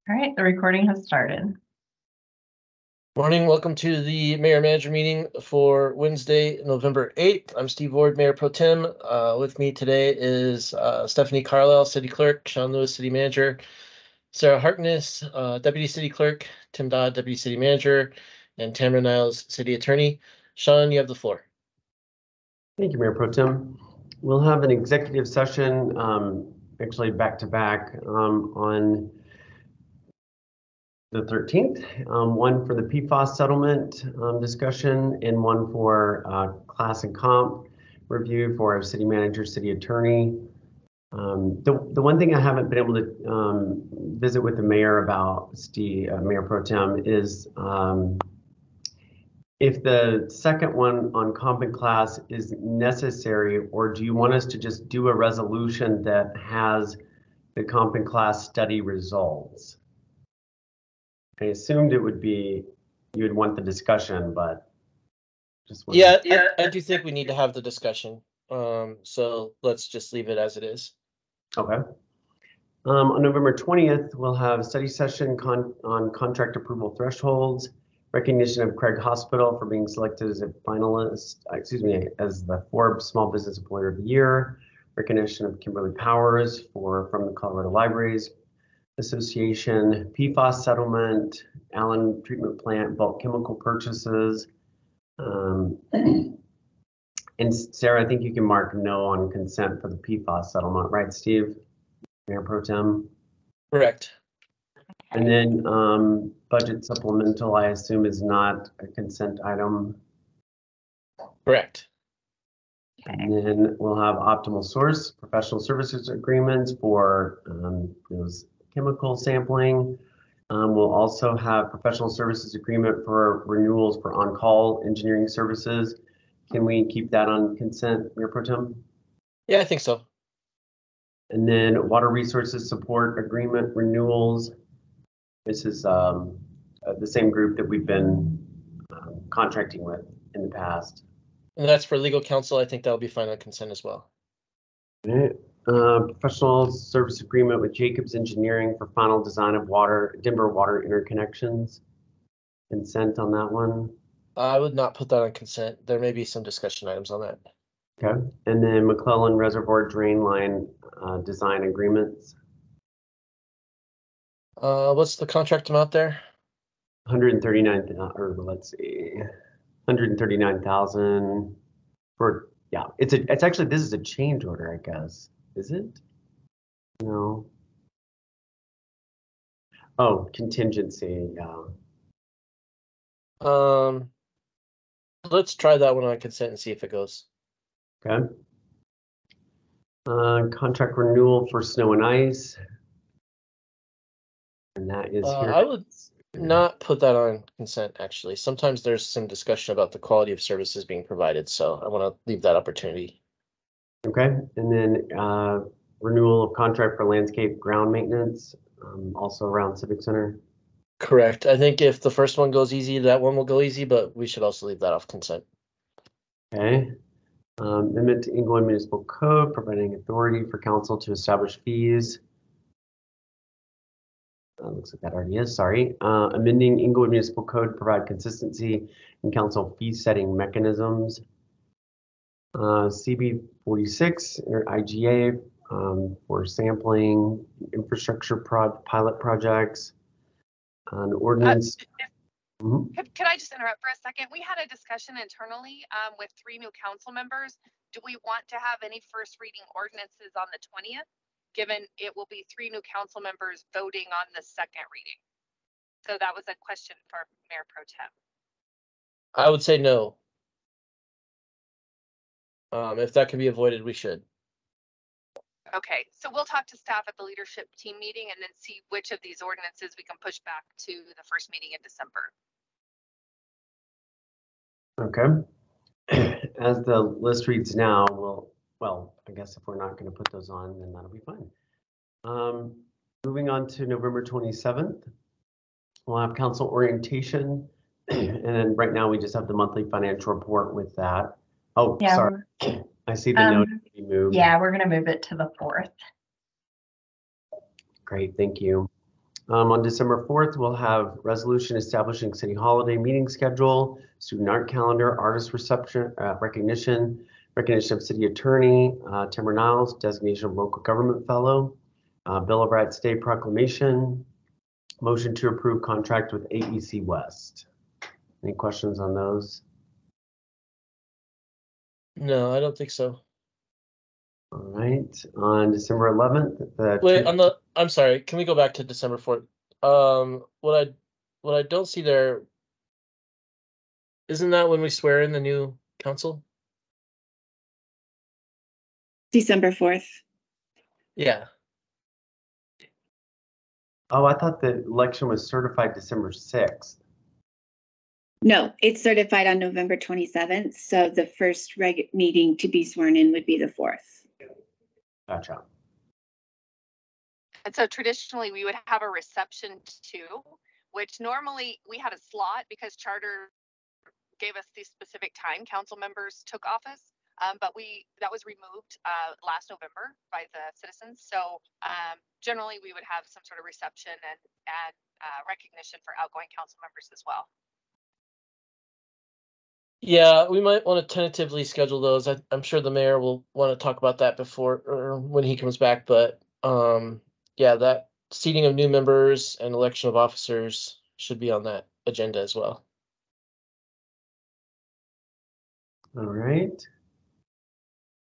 All right, the recording has started. Morning, welcome to the Mayor-Manager meeting for Wednesday, November 8th. I'm Steve Ward, Mayor Pro Tem. With me today is Stephanie Carlisle, City Clerk, Shawn Lewis, City Manager, Sarah Harkness, Deputy City Clerk, Tim Dodd, Deputy City Manager, and Tamara Niles, City Attorney. Shawn, you have the floor. Thank you, Mayor Pro Tem. We'll have an executive session, actually back-to-back on the 13th, one for the PFAS settlement discussion and one for class and comp review for our city manager, city attorney. The one thing I haven't been able to visit with the mayor about, Mayor Pro Tem, is if the second one on comp and class is necessary, or do you want us to just do a resolution that has the comp and class study results? I assumed it would be, you would want the discussion, but just I do think we need to have the discussion. So let's just leave it as it is. Okay. On November 20th, we'll have a study session on contract approval thresholds, recognition of Craig Hospital for being selected as a finalist, as the Forbes Small Business Employer of the Year, recognition of Kimberly Powers from the Colorado Libraries Association, PFAS settlement, Allen treatment plant, bulk chemical purchases. And Sarah, I think you can mark no on consent for the PFAS settlement, right, Steve? Mayor Pro Tem? Correct. And then budget supplemental, I assume, is not a consent item. Correct. Okay. And then we'll have optimal source, professional services agreements for those chemical sampling. We'll also have professional services agreement for renewals for on-call engineering services. Can we keep that on consent, Mayor Pro Tem? Yeah, I think so. And then water resources support agreement renewals. This is the same group that we've been contracting with in the past. And that's for legal counsel. I think that'll be fine on consent as well. All right. Professional service agreement with Jacobs Engineering for final design of Denver water interconnections. Consent on that one. I would not put that on consent. There may be some discussion items on that. Okay. And then McClellan Reservoir drain line design agreements. What's the contract amount there? 139, or let's see, 139,000 for, yeah, it's actually, this is a change order, I guess. Is it? No. Oh, contingency, yeah. Let's try that one on consent and see if it goes. Okay. Contract renewal for snow and ice. And that is here. I would not put that on consent, actually. Sometimes there's some discussion about the quality of services being provided, so I want to leave that opportunity. Okay, and then renewal of contract for landscape ground maintenance, also around Civic Center. Correct. I think if the first one goes easy, that one will go easy, but we should also leave that off consent. Okay. Amendment to Englewood Municipal Code, providing authority for council to establish fees. Looks like that already is, sorry. Amending Englewood Municipal Code to provide consistency in council fee setting mechanisms. CB 46 or IGA for sampling infrastructure pilot projects. An ordinance. Could I just interrupt for a second? We had a discussion internally with 3 new council members. Do we want to have any first reading ordinances on the 20th, given it will be 3 new council members voting on the second reading? So that was a question for Mayor Pro Tem. I would say no. If that can be avoided, we should. Okay, so we'll talk to staff at the leadership team meeting and then see which of these ordinances we can push back to the first meeting in December. Okay. As the list reads now, well, I guess if we're not going to put those on, then that'll be fine. Moving on to November 27th, we'll have council orientation. And then right now we just have the monthly financial report with that. Oh, yeah, sorry. I see the note you moved. Yeah, we're going to move it to the 4th. Great, thank you. On December 4th, we'll have resolution establishing city holiday meeting schedule, student art calendar, artist reception, recognition of city attorney, Tamara Niles, designation of local government fellow, Bill of Rights Day proclamation, motion to approve contract with AEC West. Any questions on those? No, I don't think so. All right, on December 11th, Wait, I'm sorry, can we go back to December 4th? What I don't see there, isn't that when we swear in the new council? December 4th. Yeah. Oh, I thought the election was certified December 6th. No, it's certified on November 27th. So the first meeting to be sworn in would be the 4th. Gotcha. And so traditionally we would have a reception too, which normally we had a slot because charter gave us the specific time council members took office. But that was removed last November by the citizens. So generally we would have some sort of reception and recognition for outgoing council members as well. Yeah, we might want to tentatively schedule those. I'm sure the mayor will want to talk about that before or when he comes back, but yeah, that seating of new members and election of officers should be on that agenda as well. All right.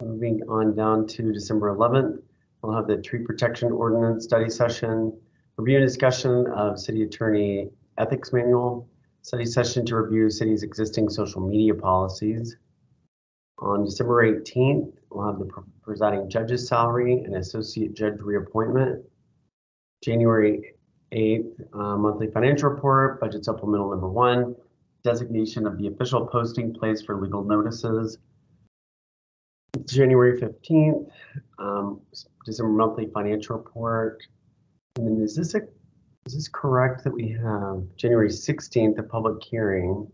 Moving on down to December 11th, we'll have the tree protection ordinance study session, review and discussion of city attorney ethics manual, study session to review city's existing social media policies. On December 18th, we'll have the presiding judge's salary and associate judge reappointment. January 8th, monthly financial report, budget supplemental number 1, designation of the official posting place for legal notices. January 15th, December monthly financial report. And then is this correct that we have January 16th, a public hearing?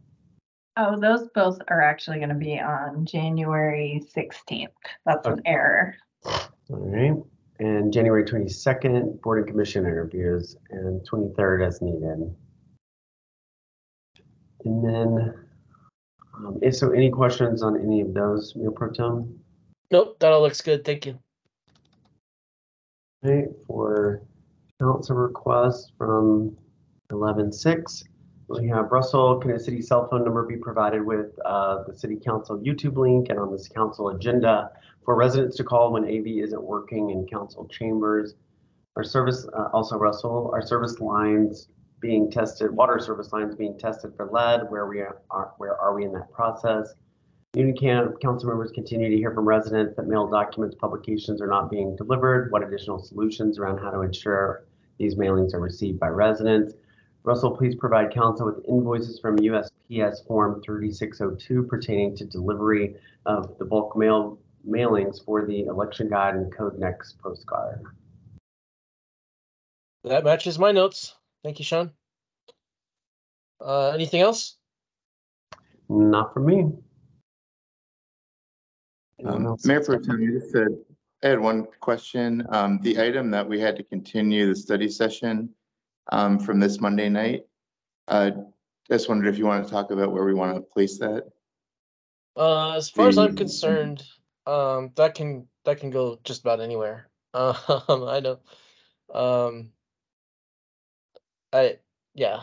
Oh, those both are actually going to be on January 16th. That's an error. All right. And January 22nd, board and commission interviews, and 23rd as needed. And then, so any questions on any of those, Mayor Pro Tem? Nope, that all looks good. Thank you. Okay, for council requests from 11/6, we have Russell, can a city cell phone number be provided with the city council YouTube link and on this council agenda for residents to call when AV isn't working in council chambers? Our service, also Russell, our service lines being tested, water service lines being tested for lead, where are we in that process? Union council members continue to hear from residents that mail documents publications are not being delivered. What additional solutions around how to ensure these mailings are received by residents? Russell, please provide council with invoices from USPS form 3602 pertaining to delivery of the bulk mailings for the election guide and code next postcard. That matches my notes. Thank you, Shawn. Anything else? Not for me. Mayor Pro Tem, you just said, I had one question. The item that we had to continue the study session from this Monday night, just wondered if you want to talk about where we want to place that. As far as I'm concerned, that can go just about anywhere. I know. Yeah,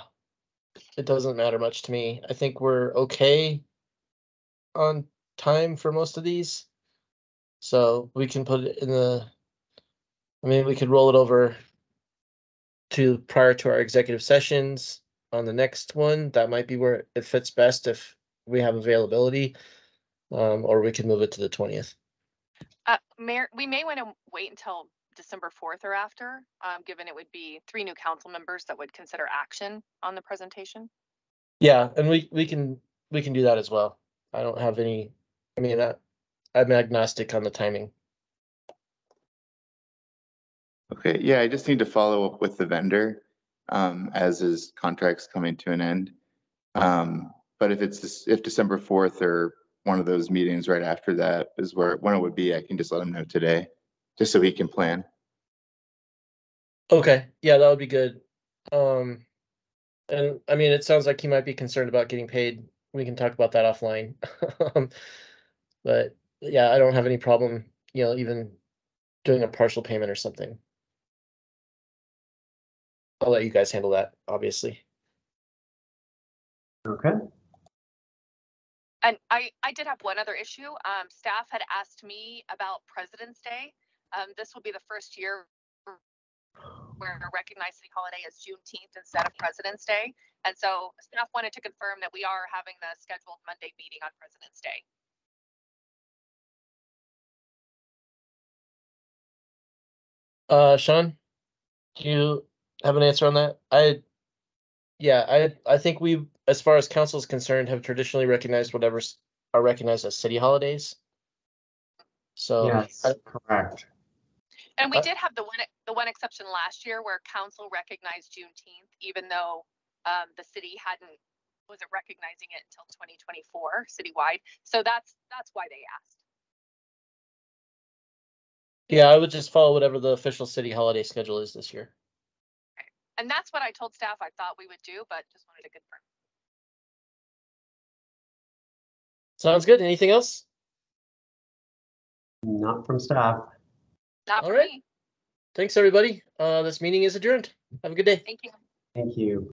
it doesn't matter much to me. I think we're okay on time for most of these, so we can put it in we could roll it over to prior to our executive sessions on the next one. That might be where it fits best if we have availability, or we can move it to the 20th. Mayor, we may want to wait until December 4th or after, given it would be 3 new council members that would consider action on the presentation. Yeah, and we can do that as well. I don't have any, I'm agnostic on the timing. Okay, yeah, I just need to follow up with the vendor as his contract's coming to an end. But if December 4th or one of those meetings right after that is when it would be, I can just let him know today, just so he can plan. Okay, yeah, that would be good. And I mean, it sounds like he might be concerned about getting paid. We can talk about that offline. But yeah, I don't have any problem, even doing a partial payment or something. I'll let you guys handle that, obviously. Okay. And I did have one other issue. Staff had asked me about President's Day. This will be the first year where recognized city holiday is Juneteenth instead of President's Day. And so staff wanted to confirm that we are having the scheduled Monday meeting on President's Day. Shawn, do you have an answer on that? I think we, as far as council is concerned, have traditionally recognized whatever's are recognized as city holidays. So Yes, correct. And we did have the one exception last year where council recognized Juneteenth, even though the city wasn't recognizing it until 2024 citywide. So that's why they asked. yeah, I would just follow whatever the official city holiday schedule is this year. Okay. And that's what I told staff I thought we would do, but just wanted to confirm. Sounds good. Anything else? Not from staff. Not All for right. me. Thanks, everybody. This meeting is adjourned. Have a good day. Thank you. Thank you.